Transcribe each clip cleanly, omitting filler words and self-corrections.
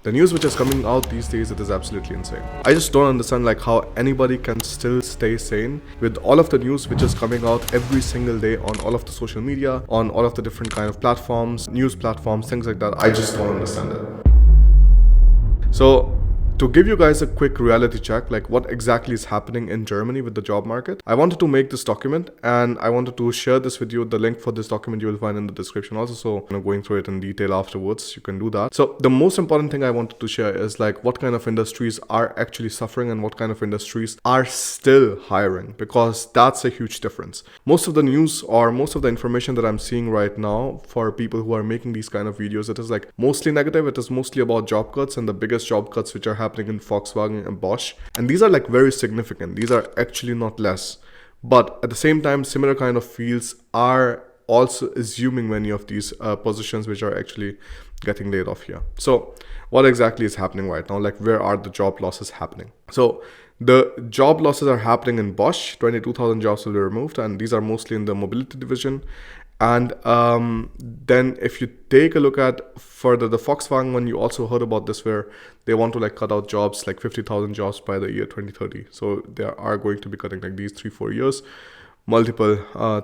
The news which is coming out these days, it is absolutely insane. I just don't understand like how anybody can still stay sane with all of the news which is coming out every single day on all of the social media, on all of the different kind of platforms, news platforms, things like that. I just don't understand it. So to give you guys a quick reality check, like what exactly is happening in Germany with the job market, I wanted to make this document and I wanted to share this with you. The link for this document you will find in the description also. So going through it in detail afterwards, you can do that. So the most important thing I wanted to share is like what kind of industries are actually suffering and what kind of industries are still hiring, because that's a huge difference. Most of the news or most of the information that I'm seeing right now for people who are making these kind of videos, it is like mostly negative. It is mostly about job cuts and the biggest job cuts which are happening in Volkswagen and Bosch, and these are like very significant. These are actually not less, but at the same time similar kind of fields are also assuming many of these positions which are actually getting laid off here. So what exactly is happening right now? Like where are the job losses happening? So the job losses are happening in Bosch. 22,000 jobs will be removed, and these are mostly in the mobility division. And then if you take a look at further the Volkswagen one, you also heard about this where they want to like cut out jobs, like 50,000 jobs by the year 2030. So they are going to be cutting like these 3-4 years, multiple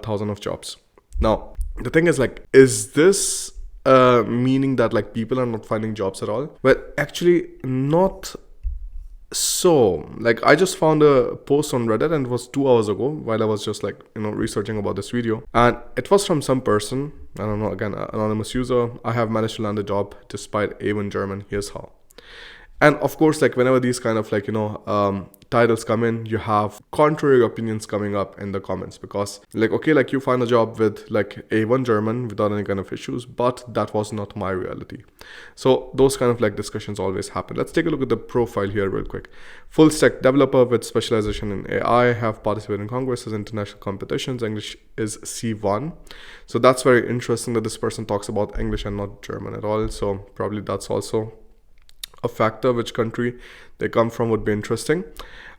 thousand of jobs. Now, the thing is like, is this meaning that like people are not finding jobs at all? Well, actually not. So like I just found a post on Reddit, and it was 2 hours ago while I was just like researching about this video, and it was from some person, I don't know, again, anonymous user. I have managed to land a job despite A1 German, here's how. And of course, like whenever these kind of like titles come in, you have contrary opinions coming up in the comments, because like, okay, like you find a job with like A1 German without any kind of issues, but that was not my reality. So those kind of like discussions always happen. Let's take a look at the profile here real quick. Full stack developer with specialization in AI, have participated in congresses, international competitions, English is C1. So that's very interesting that this person talks about English and not German at all. So probably that's also a factor. Which country they come from would be interesting.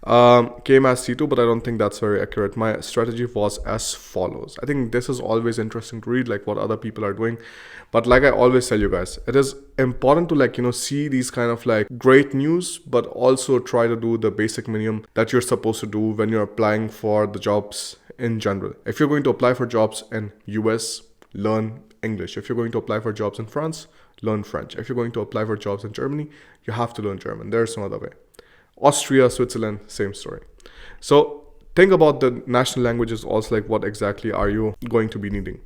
Came as C2, but I don't think that's very accurate. My strategy was as follows. I think this is always interesting to read, like what other people are doing. But like I always tell you guys, it is important to like see these kind of like great news, but also try to do the basic minimum that you're supposed to do when you're applying for the jobs in general. If you're going to apply for jobs in US, learn English. If you're going to apply for jobs in France, learn French. If you're going to apply for jobs in Germany, you have to learn German. There's no other way. Austria, Switzerland, same story. So think about the national languages also, like what exactly are you going to be needing.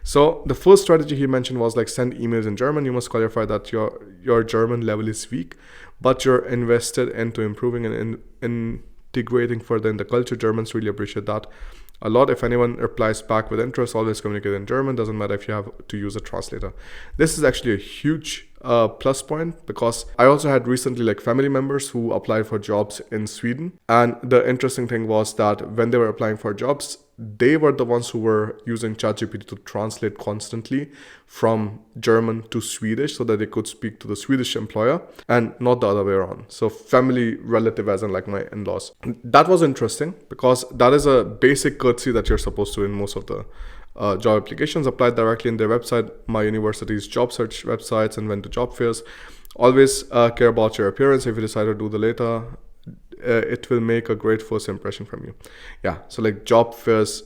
So the first strategy he mentioned was like send emails in German. You must clarify that your German level is weak, but you're invested into improving and integrating further in the culture. Germans really appreciate that a lot. If anyone replies back with interest, always communicate in German. Doesn't matter if you have to use a translator. This is actually a huge plus point, because I also had recently like family members who applied for jobs in Sweden, and the interesting thing was that when they were applying for jobs, they were the ones who were using ChatGPT to translate constantly from German to Swedish so that they could speak to the Swedish employer and not the other way around. So family, relative, as in like my in-laws. That was interesting because that is a basic courtesy that you're supposed to in most of the job applications. Applied directly in their website, my university's job search websites, and went to job fairs. Always care about your appearance. If you decide to do the later, it will make a great first impression from you. Yeah, so like job fairs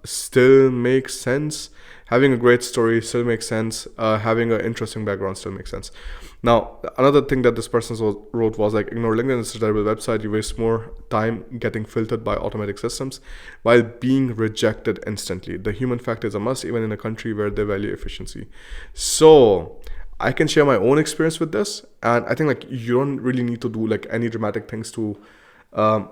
still make sense. Having a great story still makes sense. Having an interesting background still makes sense. Now, another thing that this person wrote was like, ignore LinkedIn. It's a terrible website. You waste more time getting filtered by automatic systems while being rejected instantly. The human factor is a must, even in a country where they value efficiency. So I can share my own experience with this, and I think like you don't really need to do like any dramatic things to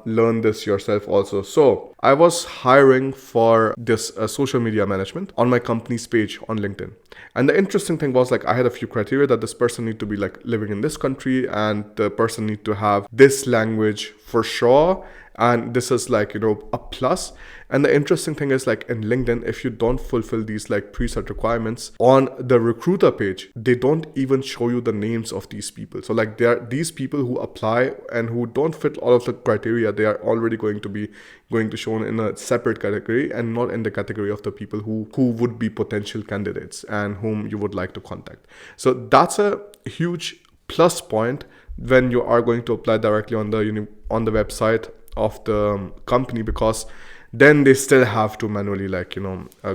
learn this yourself also. So I was hiring for this social media management on my company's page on LinkedIn, and the interesting thing was like I had a few criteria that this person need to be like living in this country, and the person need to have this language for sure, and this is like a plus. And the interesting thing is like in LinkedIn, if you don't fulfill these like preset requirements on the recruiter page, they don't even show you the names of these people. So like there are these people who apply and who don't fit all of the criteria, they are already going to shown in a separate category and not in the category of the people who would be potential candidates and whom you would like to contact. So that's a huge plus point when you are going to apply directly on the website of the company, because then they still have to manually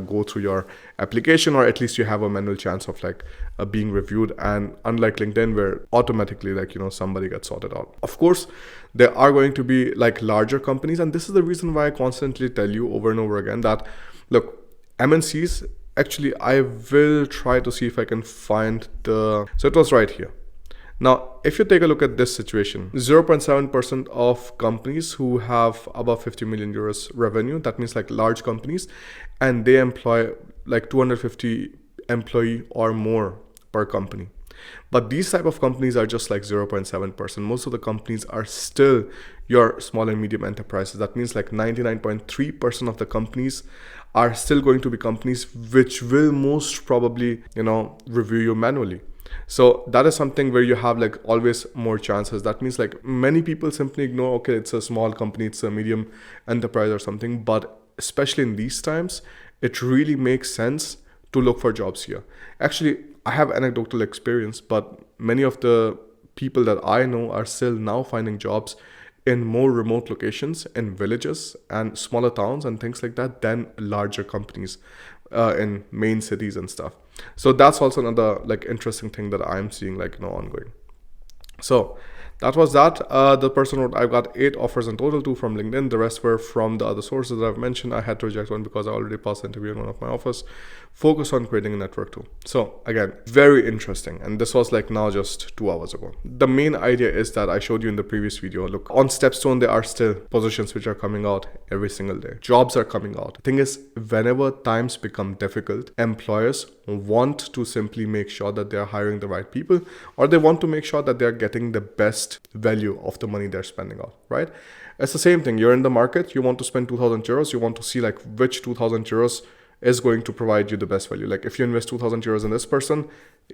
go through your application, or at least you have a manual chance of being reviewed. And unlike LinkedIn, where automatically somebody gets sorted out. Of course, there are going to be larger companies, and this is the reason why I constantly tell you over and over again that look, MNCs, actually I will try to see if I can find so it was right here. Now, if you take a look at this situation, 0.7% of companies who have above 50 million euros revenue, that means large companies, and they employ 250 employee or more per company. But these type of companies are just 0.7%. Most of the companies are still your small and medium enterprises. That means 99.3% of the companies are still going to be companies which will most probably, review you manually. So that is something where you have always more chances. That means many people simply ignore, okay, it's a small company, it's a medium enterprise or something. But especially in these times, it really makes sense to look for jobs here. Actually, I have anecdotal experience, but many of the people that I know are still now finding jobs in more remote locations, in villages and smaller towns and things like that, than larger companies in main cities and stuff. So that's also another interesting thing that I'm seeing ongoing. So that was that. The person wrote, I've got 8 offers in total, 2 from LinkedIn. The rest were from the other sources that I've mentioned. I had to reject one because I already passed the interview in one of my offers. Focus on creating a network too. So again, very interesting. And this was now just 2 hours ago. The main idea is that I showed you in the previous video. Look, on Stepstone, there are still positions which are coming out every single day. Jobs are coming out. The thing is, whenever times become difficult, employers want to simply make sure that they're hiring the right people, or they want to make sure that they're getting the best value of the money they're spending out, right? It's the same thing. You're in the market, you want to spend 2,000 euros, you want to see which 2,000 euros is going to provide you the best value. If you invest 2,000 euros in this person,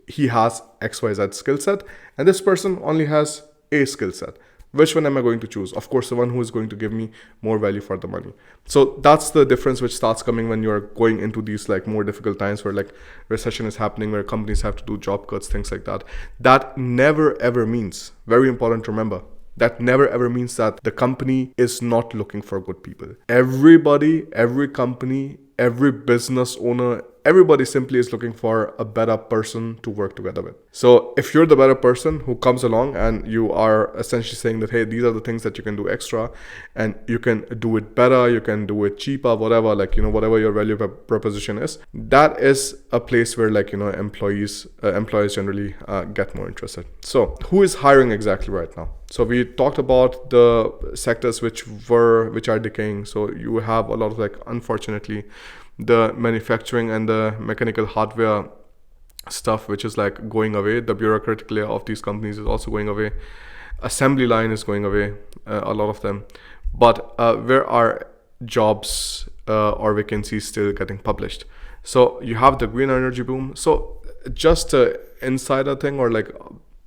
he has XYZ skill set, and this person only has A skill set. Which one am I going to choose? Of course, the one who is going to give me more value for the money. So that's the difference which starts coming when you're going into these more difficult times where recession is happening, where companies have to do job cuts, things like that. That never ever means, very important to remember, that never ever means that the company is not looking for good people. Everybody, every company, every business owner, everybody simply is looking for a better person to work together with. So if you're the better person who comes along and you are essentially saying that, hey, these are the things that you can do extra and you can do it better, you can do it cheaper, whatever, whatever your value proposition is, that is a place where employers generally get more interested. So who is hiring exactly right now? So we talked about the sectors which are decaying. So you have a lot of unfortunately, the manufacturing and the mechanical hardware stuff which is going away. The bureaucratic layer of these companies is also going away. Assembly line is going away, a lot of them. But where are jobs or vacancies still getting published? So you have the green energy boom. So just an insider thing, or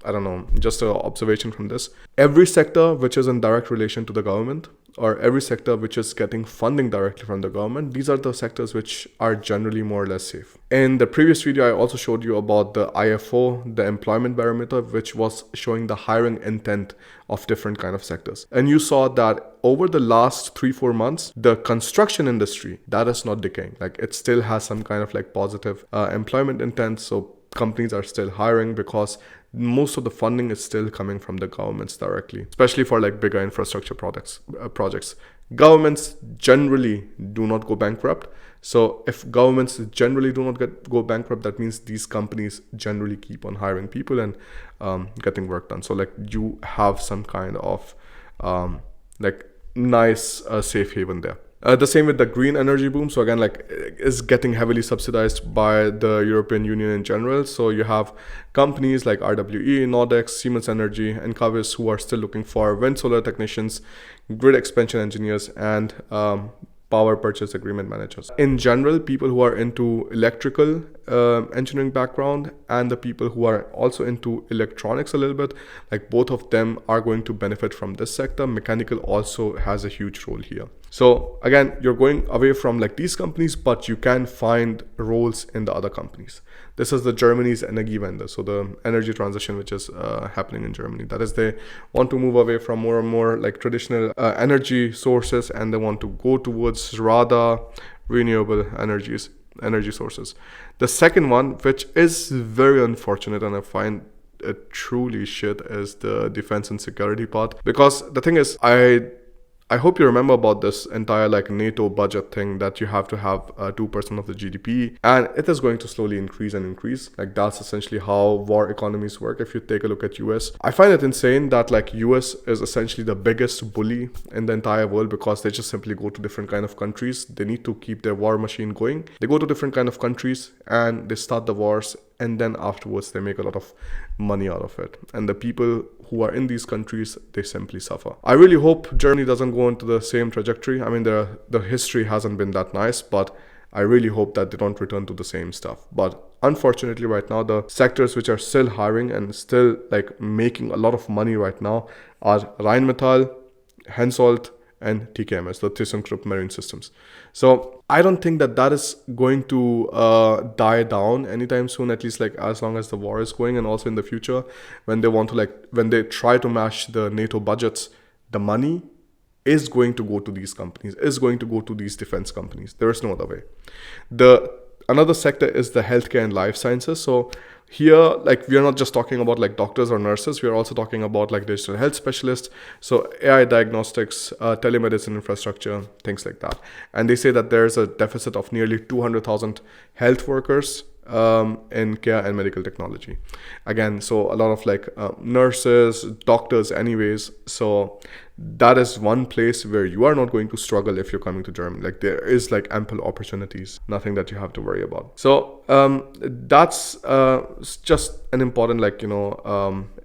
I don't know, just an observation from this. Every sector which is in direct relation to the government, or every sector which is getting funding directly from the government, these are the sectors which are generally more or less safe. In the previous video, I also showed you about the IFO, the employment barometer, which was showing the hiring intent of different kind of sectors. And you saw that over the last 3-4 months, the construction industry, that is not decaying. It still has some kind of positive employment intent. So companies are still hiring because most of the funding is still coming from the governments directly, especially for bigger infrastructure projects. Governments generally do not go bankrupt. So if governments generally do not go bankrupt, that means these companies generally keep on hiring people and getting work done. So you have some kind of nice safe haven there. The same with the green energy boom. So again, is getting heavily subsidized by the European Union in general. So you have companies like RWE, Nordex, Siemens Energy, and Encavis who are still looking for wind solar technicians, grid expansion engineers, and power purchase agreement managers. In general, people who are into electrical engineering background and the people who are also into electronics a little bit, both of them are going to benefit from this sector. Mechanical also has a huge role here. So again, you're going away from like these companies, but you can find roles in the other companies. This is the Germany's Energiewende, so the energy transition which is happening in Germany. That is, they want to move away from more and more like traditional energy sources, and they want to go towards rather renewable energy sources. The second one, which is very unfortunate, and I find it truly shit, is the defense and security part. Because the thing is, I hope you remember about this entire like NATO budget thing, that you have to have 2% of the GDP, and it is going to slowly increase and increase. Like that's essentially how war economies work. If you take a look at US, I find it insane that like US is essentially the biggest bully in the entire world, because they just simply go to different kind of countries. They need to keep their war machine going. They go to different kind of countries and they start the wars, and then afterwards they make a lot of money out of it. And the people who are in these countries, they simply suffer. I really hope Germany doesn't go into the same trajectory. I mean, the history hasn't been that nice, but I really hope that they don't return to the same stuff. But unfortunately right now, the sectors which are still hiring and still like making a lot of money right now are Rheinmetall, Hensoldt, and TKMS, the ThyssenKrupp Marine Systems. So I don't think that is going to die down anytime soon, at least like as long as the war is going, and also in the future when they try to match the NATO budgets, the money is going to go to these companies, is going to go to these defense companies. There is no other way. Another sector is the healthcare and life sciences. So here, like, we are not just talking about like doctors or nurses. We are also talking about like digital health specialists. So AI diagnostics, telemedicine infrastructure, things like that. And they say that there's a deficit of nearly 200,000 health workers in care and medical technology. Again, so a lot of like nurses, doctors anyways. So that is one place where you are not going to struggle if you're coming to Germany. Like there is like ample opportunities, nothing that you have to worry about. So that's just an important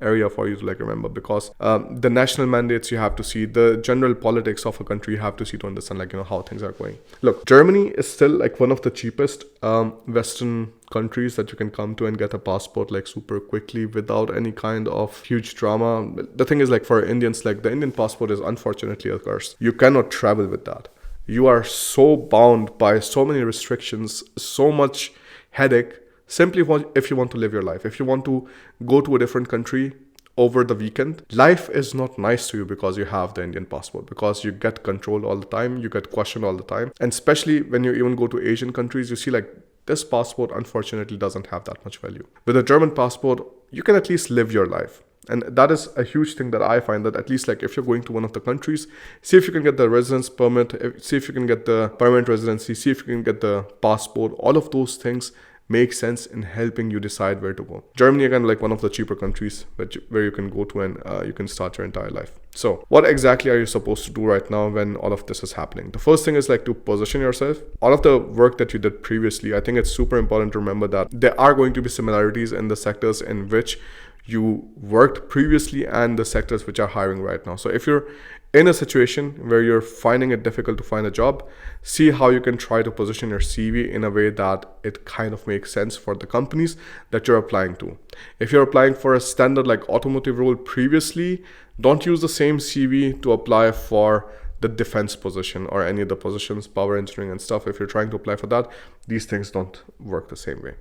area for you to like remember, because the national mandates you have to see, the general politics of a country you have to see to understand how things are going. Look, Germany is still like one of the cheapest Western countries that you can come to and get a passport like super quickly without any kind of huge drama. The thing is, like, for Indians, like, the Indian passport is unfortunately a curse. You cannot travel with that. You are so bound by so many restrictions, so much headache, simply if you want to live your life. If you want to go to a different country over the weekend, life is not nice to you because you have the Indian passport, because you get controlled all the time, you get questioned all the time. And especially when you even go to Asian countries, you see like this passport unfortunately doesn't have that much value. With a German passport, you can at least live your life. And that is a huge thing that I find, that at least like if you're going to one of the countries, see if you can get the residence permit, see if you can get the permanent residency, see if you can get the passport. All of those things make sense in helping you decide where to go. Germany, again, like one of the cheaper countries where you can go to and you can start your entire life. So what exactly are you supposed to do right now when all of this is happening? The first thing is like to position yourself. All of the work that you did previously, I think it's super important to remember that there are going to be similarities in the sectors in which you worked previously and the sectors which are hiring right now. So if you're in a situation where you're finding it difficult to find a job, see how you can try to position your CV in a way that it kind of makes sense for the companies that you're applying to. If you're applying for a standard like automotive role previously, don't use the same CV to apply for the defense position or any of the positions, power engineering and stuff. If you're trying to apply for that, these things don't work the same way.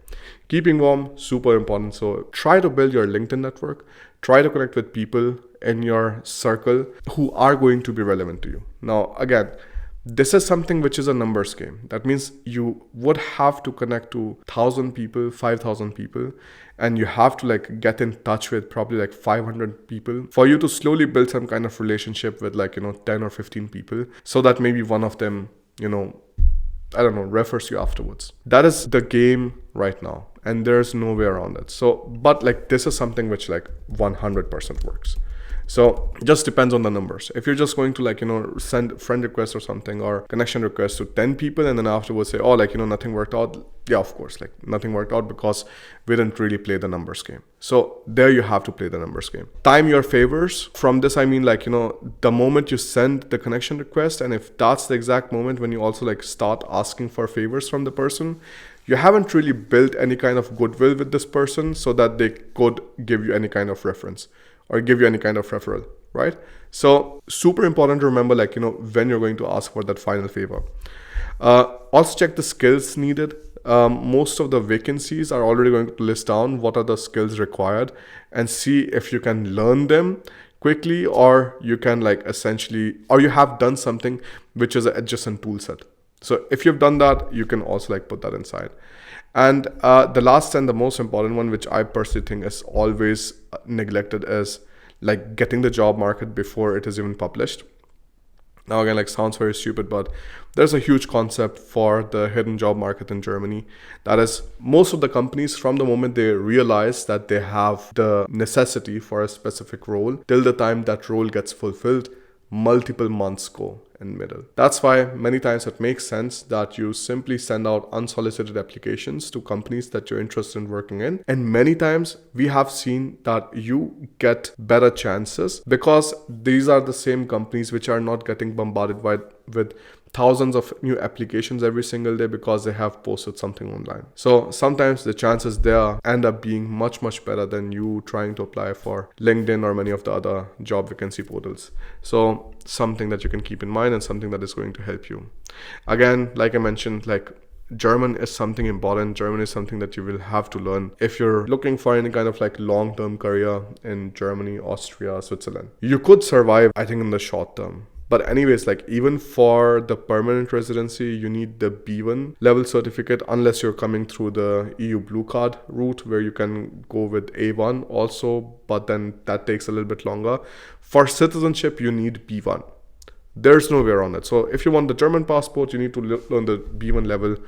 Keeping warm, super important. So try to build your LinkedIn network. Try to connect with people in your circle who are going to be relevant to you. Now, again, this is something which is a numbers game. That means you would have to connect to 1,000 people, 5,000 people, and you have to like get in touch with probably like 500 people for you to slowly build some kind of relationship with 10 or 15 people, so that maybe one of them, refers you afterwards. That is the game right now, and there's no way around it. So, but like this is something which like 100% works. So just depends on the numbers. If you're just going to send friend requests or something or connection requests to 10 people and then afterwards say, nothing worked out. Yeah, of course, nothing worked out because we didn't really play the numbers game. So there you have to play the numbers game. Time your favors. From this, I mean the moment you send the connection request, and if that's the exact moment when you also start asking for favors from the person, you haven't really built any kind of goodwill with this person so that they could give you any kind of reference or give you any kind of referral. right? So super important to remember, like, when you're going to ask for that final favor. Also check the skills needed. Most of the vacancies are already going to list down what are the skills required, and see if you can learn them quickly, or you can or you have done something which is an adjacent tool set. So if you've done that, you can also put that inside. And the last and the most important one, which I personally think is always neglected, is getting the job market before it is even published. Now again, sounds very stupid, but there's a huge concept for the hidden job market in Germany. That is, most of the companies, from the moment they realize that they have the necessity for a specific role, till the time that role gets fulfilled, multiple months go in middle. That's why many times it makes sense that you simply send out unsolicited applications to companies that you're interested in working in. And many times we have seen that you get better chances because these are the same companies which are not getting bombarded with thousands of new applications every single day because they have posted something online. So sometimes the chances there end up being much, much better than you trying to apply for LinkedIn or many of the other job vacancy portals. So something that you can keep in mind and something that is going to help you. Again, like I mentioned, German is something important. German is something that you will have to learn if you're looking for any kind of long-term career in Germany, Austria, Switzerland. You could survive, I think, in the short term. But anyways, even for the permanent residency, you need the B1 level certificate, unless you're coming through the EU Blue Card route, where you can go with A1 also, but then that takes a little bit longer. For citizenship, you need B1. There's no way around it. So if you want the German passport, you need to learn the B1 level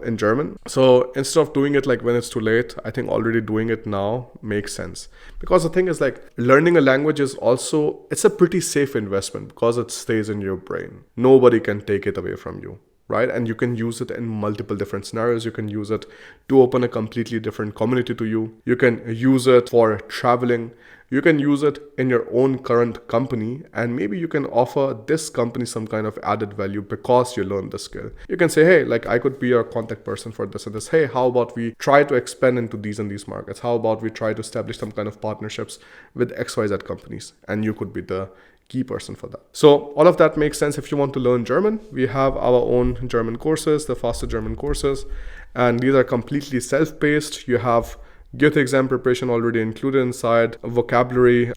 in German. So instead of doing it when it's too late, I think already doing it now makes sense. Because the thing is, learning a language is also, it's a pretty safe investment because it stays in your brain. Nobody can take it away from you, right? And you can use it in multiple different scenarios. You can use it to open a completely different community to you. You can use it for traveling. You can use it in your own current company, and maybe you can offer this company some kind of added value because you learned the skill. You can say, hey, I could be your contact person for this and this. Hey, how about we try to expand into these and these markets? How about we try to establish some kind of partnerships with XYZ companies? And you could be the key person for that. So all of that makes sense. If you want to learn German, we have our own German courses, the faster German courses, and these are completely self-paced. You have Goethe exam preparation already included inside, vocabulary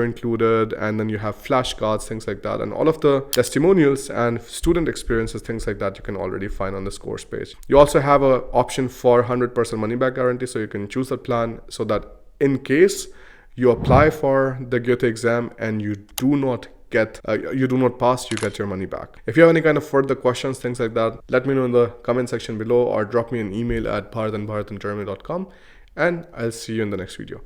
included, and then you have flashcards, things like that. And all of the testimonials and student experiences, things like that, you can already find on this course page. You also have an option for 100% money back guarantee, so you can choose that plan so that in case you apply for the Goethe exam and you do not pass, you get your money back. If you have any kind of further questions, things like that, let me know in the comment section below or drop me an email at bharat@bharatandgermany.com. And I'll see you in the next video.